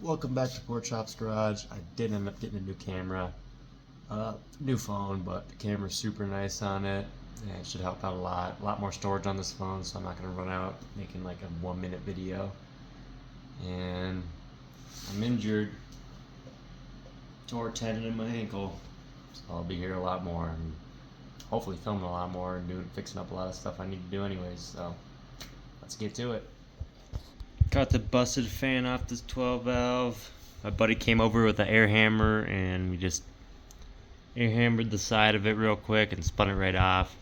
Welcome back to Pork Chop's Garage. I did end up getting a new camera, new phone, but the camera's super nice on it, and it should help out a lot more storage on this phone, so I'm not going to run out making like a 1-minute video. And I'm injured, tore a tendon in my ankle, so I'll be here a lot more, and hopefully filming a lot more and fixing up a lot of stuff I need to do anyways, so let's get to it. Got the busted fan off this 12 valve. My buddy came over with an air hammer and we just air hammered the side of it real quick and spun it right off.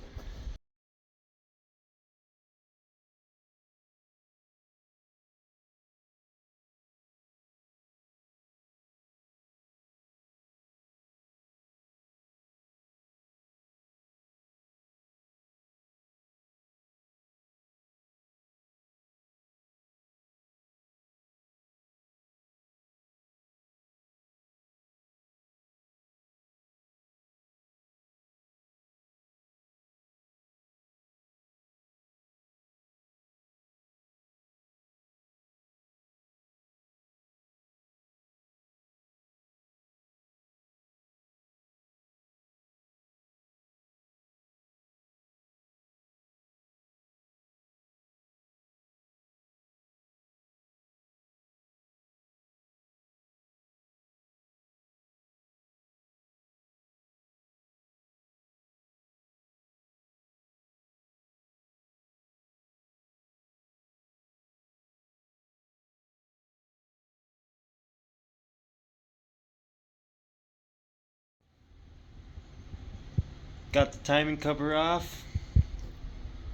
Got the timing cover off.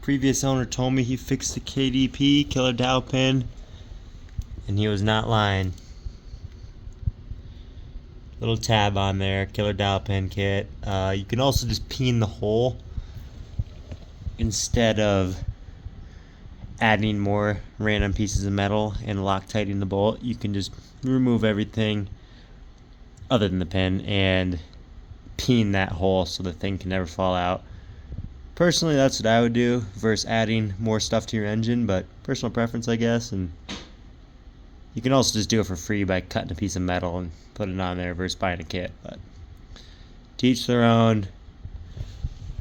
Previous owner told me he fixed the KDP, killer dowel pin, and he was not lying. Little tab on there, killer dowel pin kit. You can also just peen the hole instead of adding more random pieces of metal and Loctiting the bolt. You can just remove everything other than the pin and peen that hole so the thing can never fall out. Personally, that's what I would do versus adding more stuff to your engine, but personal preference, I guess. And you can also just do it for free by cutting a piece of metal and putting it on there versus buying a kit. But to each their own.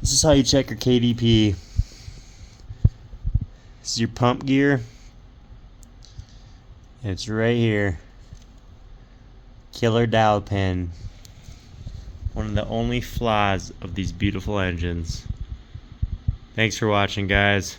This is how you check your KDP. This is your pump gear. It's right here. Killer dowel pin. One of the only flaws of these beautiful engines. Thanks for watching, guys.